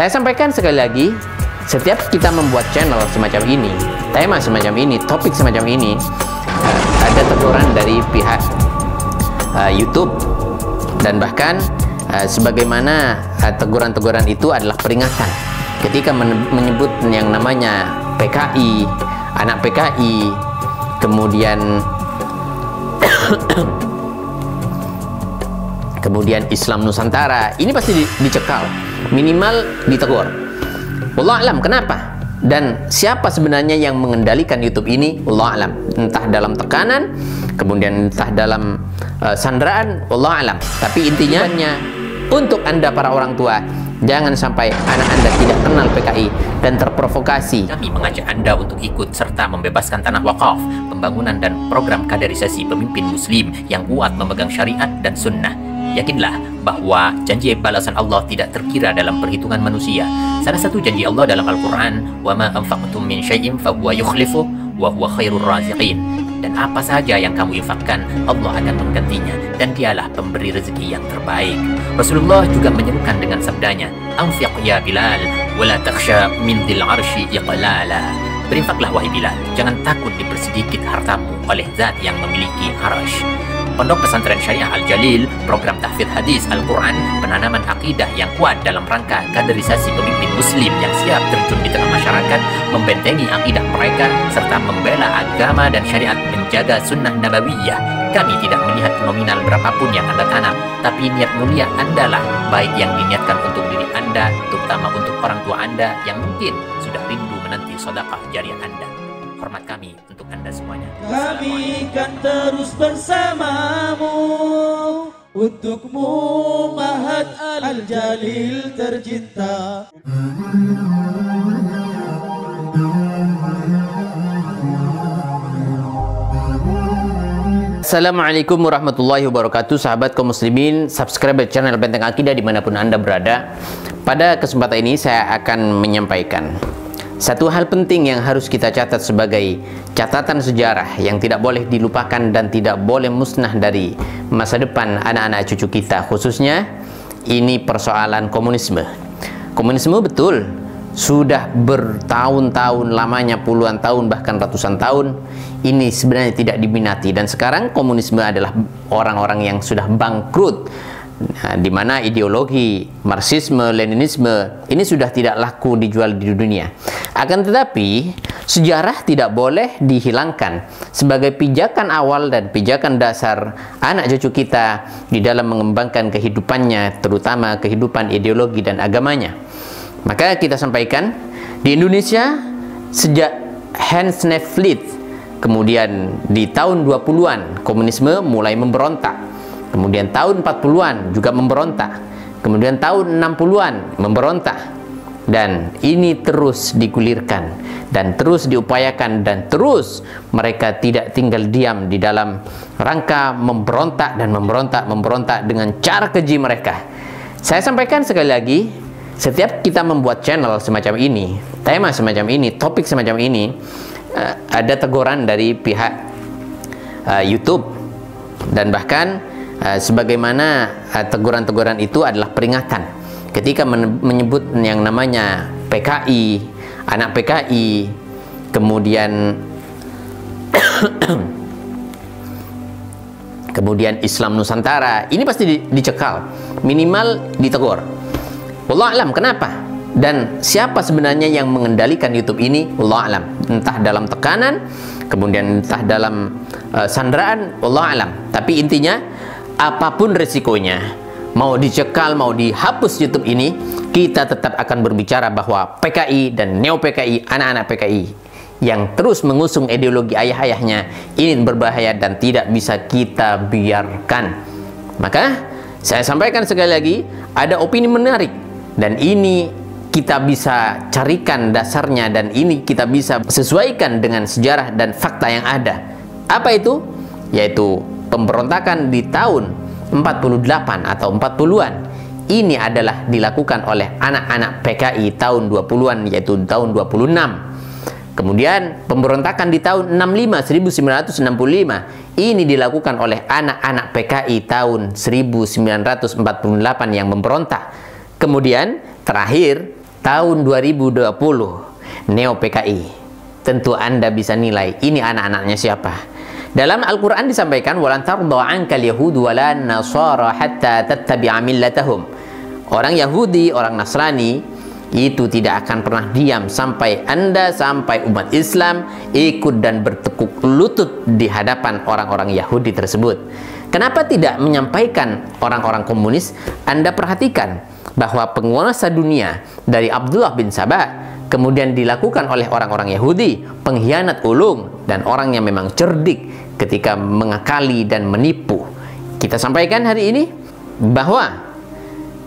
Saya sampaikan sekali lagi, setiap kita membuat channel semacam ini, tema semacam ini, topik semacam ini, ada teguran dari pihak YouTube, dan bahkan sebagaimana teguran-teguran itu adalah peringatan ketika menyebut yang namanya PKI, anak PKI, kemudian Islam Nusantara, ini pasti dicekal, minimal ditegur. Wallahu a'lam kenapa dan siapa sebenarnya yang mengendalikan YouTube ini, wallahu a'lam, entah dalam tekanan, kemudian entah dalam sandraan, wallahu a'lam. Tapi intinya untuk Anda para orang tua, jangan sampai anak Anda tidak kenal PKI dan terprovokasi. Kami mengajak Anda untuk ikut serta membebaskan tanah wakaf, pembangunan dan program kaderisasi pemimpin muslim yang kuat memegang syariat dan sunnah. Yakinlah bahwa janji balasan Allah tidak terkira dalam perhitungan manusia. Salah satu janji Allah dalam Al-Quran, wa ma anfaqtum min syai'in fahuwa yukhlifu wa huwa khairur raziqin. Dan apa saja yang kamu infakkan, Allah akan menggantinya, dan dialah pemberi rezeki yang terbaik. Rasulullah juga menyerukan dengan sabdanya, anfiq ya Bilal, wala takhsha min dhil arshi iqlala. Berinfaklah wahai Bilal, jangan takut dipersedikit hartamu oleh zat yang memiliki arsh. Pondok Pesantren Syariah Al-Jalil, program tahfidz hadis Al-Quran, penanaman akidah yang kuat dalam rangka kaderisasi pemimpin muslim yang siap terjun di tengah masyarakat, membentengi akidah mereka, serta membela agama dan syariat, menjaga sunnah nabawiyah. Kami tidak melihat nominal berapapun yang Anda tanam, tapi niat mulia Anda lah, baik yang diniatkan untuk diri Anda, terutama untuk orang tua Anda yang mungkin sudah rindu menanti sedekah jariah Anda. Hormat kami untuk Anda semuanya. Kami kan terus bersamamu, untukmu Mahat Al-Jalil tercinta. Assalamualaikum warahmatullahi wabarakatuh, sahabat kaum muslimin, subscribe channel Benteng Akidah dimanapun Anda berada. Pada kesempatan ini saya akan menyampaikan satu hal penting yang harus kita catat sebagai catatan sejarah yang tidak boleh dilupakan dan tidak boleh musnah dari masa depan anak-anak cucu kita, khususnya ini persoalan komunisme. Komunisme betul sudah bertahun-tahun lamanya, puluhan tahun bahkan ratusan tahun ini sebenarnya tidak diminati, dan sekarang komunisme adalah orang-orang yang sudah bangkrut. Di mana ideologi Marxisme, Leninisme ini sudah tidak laku dijual di dunia. Akan tetapi sejarah tidak boleh dihilangkan sebagai pijakan awal dan pijakan dasar anak cucu kita di dalam mengembangkan kehidupannya, terutama kehidupan ideologi dan agamanya. Maka kita sampaikan di Indonesia sejak Hans Naftlied, kemudian di tahun 20-an komunisme mulai memberontak. Kemudian tahun 40-an juga memberontak. Kemudian tahun 60-an memberontak. Dan ini terus digulirkan dan terus diupayakan, dan terus mereka tidak tinggal diam di dalam rangka memberontak dan memberontak dengan cara keji mereka. Saya sampaikan sekali lagi, setiap kita membuat channel semacam ini, tema semacam ini, topik semacam ini, ada teguran dari pihak YouTube, dan bahkan sebagaimana teguran-teguran itu adalah peringatan ketika menyebut yang namanya PKI, anak PKI, kemudian Islam Nusantara, ini pasti dicekal, minimal ditegur. Wallahu a'lam kenapa dan siapa sebenarnya yang mengendalikan YouTube ini, wallahu a'lam, entah dalam tekanan, kemudian entah dalam sandraan, wallahu a'lam. Tapi intinya apapun resikonya, mau dicekal, mau dihapus YouTube ini, kita tetap akan berbicara bahwa PKI dan neo-PKI, anak-anak PKI yang terus mengusung ideologi ayah-ayahnya ini berbahaya dan tidak bisa kita biarkan. Maka saya sampaikan sekali lagi, ada opini menarik dan ini kita bisa carikan dasarnya, dan ini kita bisa sesuaikan dengan sejarah dan fakta yang ada. Apa itu? Yaitu pemberontakan di tahun 48 atau 40-an ini adalah dilakukan oleh anak-anak PKI tahun 20-an, yaitu tahun 26. Kemudian pemberontakan di tahun 1965 ini dilakukan oleh anak-anak PKI tahun 1948 yang memberontak. Kemudian terakhir tahun 2020 Neo PKI. Tentu Anda bisa nilai ini anak-anaknya siapa. Dalam Al-Quran disampaikan, walan tarda ankal yahudu wala nasara hatta tattabi'a millatahum. Orang Yahudi, orang Nasrani itu tidak akan pernah diam sampai umat Islam ikut dan bertekuk lutut di hadapan orang-orang Yahudi tersebut. Kenapa tidak menyampaikan orang-orang komunis? Anda perhatikan bahwa penguasa dunia dari Abdullah bin Sabah kemudian dilakukan oleh orang-orang Yahudi, pengkhianat ulung dan orang yang memang cerdik ketika mengakali dan menipu. Kita sampaikan hari ini bahwa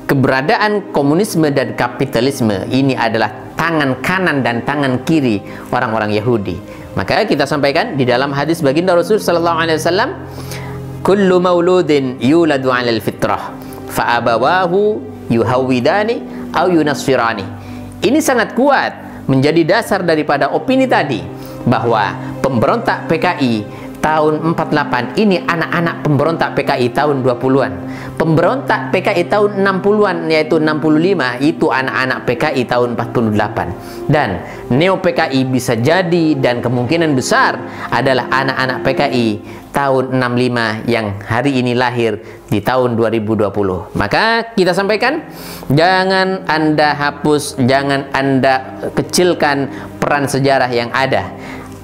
keberadaan komunisme dan kapitalisme ini adalah tangan kanan dan tangan kiri orang-orang Yahudi. Maka kita sampaikan di dalam hadis baginda Rasul sallallahu alaihi wasallam, kullu mauludin yuladu 'alal fitrah fa abawahu yuhawidani au yunasfirani. Ini sangat kuat menjadi dasar daripada opini tadi bahwa pemberontak PKI tahun 48 ini anak-anak pemberontak PKI tahun 20-an. Pemberontak PKI tahun 60-an yaitu 65 itu anak-anak PKI tahun 48. Dan Neo PKI bisa jadi dan kemungkinan besar adalah anak-anak PKI tahun 65 yang hari ini lahir di tahun 2020. Maka kita sampaikan, jangan Anda hapus, jangan Anda kecilkan peran sejarah yang ada.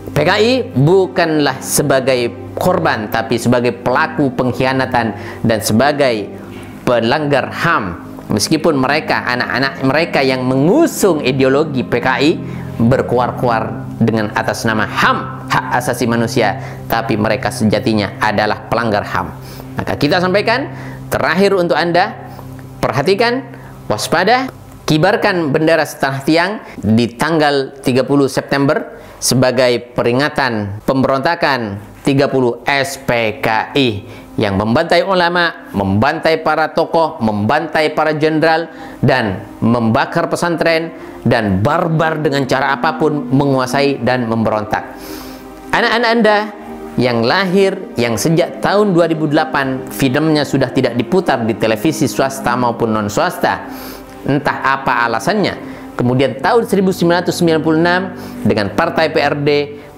PKI bukanlah sebagai korban, tapi sebagai pelaku pengkhianatan dan sebagai pelanggar HAM. Meskipun mereka, anak-anak mereka yang mengusung ideologi PKI berkuar-kuar dengan atas nama HAM, hak asasi manusia, tapi mereka sejatinya adalah pelanggar HAM. Maka kita sampaikan, terakhir untuk Anda, perhatikan, waspada, kibarkan bendera setengah tiang di tanggal 30 September sebagai peringatan pemberontakan 30 SPKI yang membantai ulama, membantai para tokoh, membantai para jenderal, dan membakar pesantren, dan barbar dengan cara apapun menguasai dan memberontak. Anak-anak Anda yang lahir, yang sejak tahun 2008 filmnya sudah tidak diputar di televisi swasta maupun non swasta, entah apa alasannya. Kemudian tahun 1996 dengan partai PRD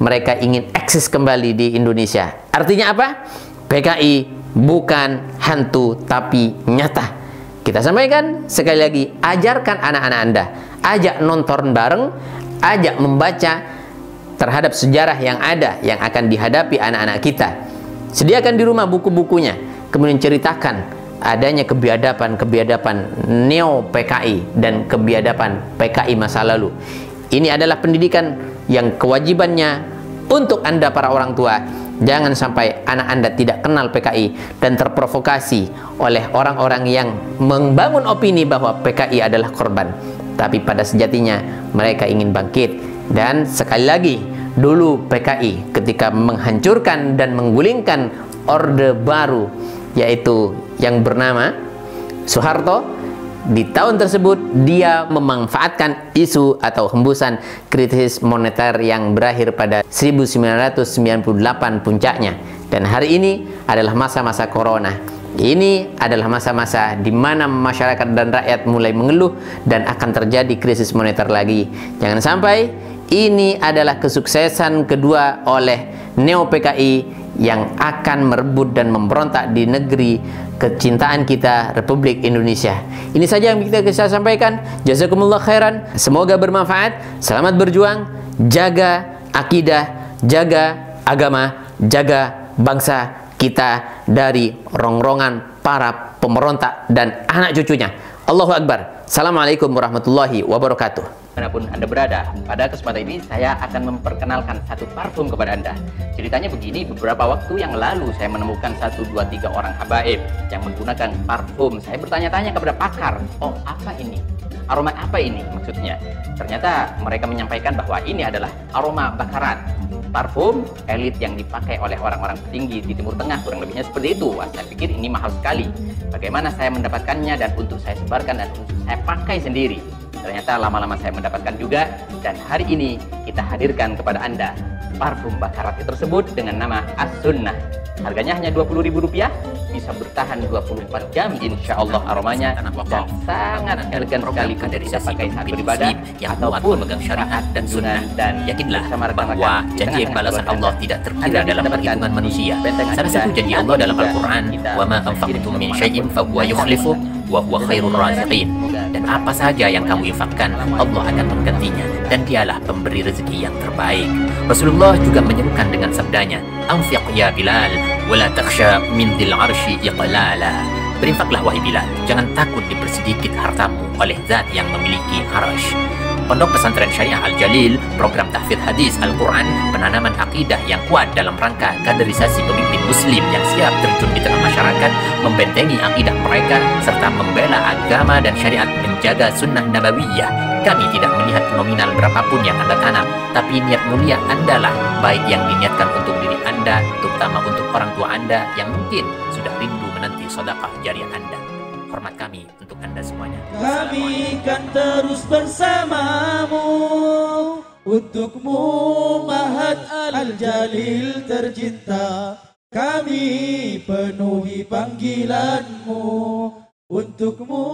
mereka ingin eksis kembali di Indonesia. Artinya apa? PKI bukan hantu tapi nyata. Kita sampaikan sekali lagi, ajarkan anak-anak Anda, ajak nonton bareng, ajak membaca terhadap sejarah yang ada yang akan dihadapi anak-anak kita. Sediakan di rumah buku-bukunya, kemudian ceritakan adanya kebiadaban Neo PKI dan kebiadaban PKI masa lalu. Ini adalah pendidikan yang kewajibannya untuk Anda para orang tua. Jangan sampai anak Anda tidak kenal PKI dan terprovokasi oleh orang-orang yang membangun opini bahwa PKI adalah korban. Tapi pada sejatinya mereka ingin bangkit. Dan sekali lagi, dulu PKI ketika menghancurkan dan menggulingkan Orde Baru, yaitu yang bernama Soeharto, di tahun tersebut dia memanfaatkan isu atau hembusan krisis moneter yang berakhir pada 1998 puncaknya. Dan hari ini adalah masa-masa corona. Ini adalah masa-masa di mana masyarakat dan rakyat mulai mengeluh dan akan terjadi krisis moneter lagi. Jangan sampai ini adalah kesuksesan kedua oleh Neo PKI yang akan merebut dan memberontak di negeri kecintaan kita, Republik Indonesia. Ini saja yang kita bisa sampaikan. Jazakumullah khairan. Semoga bermanfaat. Selamat berjuang. Jaga akidah, jaga agama, jaga bangsa kita dari rongrongan para pemberontak dan anak cucunya. Allahu Akbar. Assalamualaikum warahmatullahi wabarakatuh. Dimanapun Anda berada, pada kesempatan ini saya akan memperkenalkan satu parfum kepada Anda. Ceritanya begini, beberapa waktu yang lalu saya menemukan 1, 2, 3 orang habaib yang menggunakan parfum. Saya bertanya-tanya kepada pakar, oh apa ini? Aroma apa ini maksudnya? Ternyata mereka menyampaikan bahwa ini adalah aroma bakarat. Parfum elit yang dipakai oleh orang-orang petinggi di Timur Tengah, kurang lebihnya seperti itu. Wah, saya pikir ini mahal sekali. Bagaimana saya mendapatkannya dan untuk saya sebarkan dan untuk saya pakai sendiri? Ternyata lama-lama saya mendapatkan juga, dan hari ini kita hadirkan kepada Anda parfum bakarat tersebut dengan nama As-Sunnah. Harganya hanya Rp20.000, bisa bertahan 24 jam insya Allah aromanya, dan sangat elegan sekali dari kita pakai saat pemimpin beribadah muslim yang kuat ataupun memegang syariat dan sunnah. dan Yakinlah bersama rekan-rekan bahwa di janji tengah-tengah balasan keluarga Allah Anda. tidak terkira Anda dalam dapatkan perhitungan di manusia. Benteng Salah Anda satu janji Allah dalam juga Al-Quran, kita wa ma kirim anfaqtum min kemana-mana syai'in fa huwa yukhlifu wa huwa khairur raziqin. Dan apa saja yang kamu infakkan, Allah akan menggantinya, dan dialah pemberi rezeki yang terbaik. Rasulullah juga menyerukan dengan sabdanya, anfiq ya Bilal, wa la takhsha min dhil arsy iqlala. Berinfaklah wahai Bilal, jangan takut dipersedikit hartamu oleh zat yang memiliki arasy. Pondok Pesantren Syariah Al-Jalil, program tahfidz hadis Al-Quran, penanaman akidah yang kuat dalam rangka kaderisasi pemimpin muslim yang siap terjun di tengah masyarakat, membentengi akidah mereka, serta membela agama dan syariat, menjaga sunnah nabawiyah. Kami tidak melihat nominal berapapun yang Anda tanam, tapi niat mulia Anda lah, baik yang diniatkan untuk diri Anda, terutama untuk orang tua Anda yang mungkin sudah rindu menanti sedekah jariah Anda. Hormat kami untuk Anda semuanya. Kami kan terus bersamamu, untukmu Mahat Al-Jalil tercinta. Kami penuhi panggilanmu, untukmu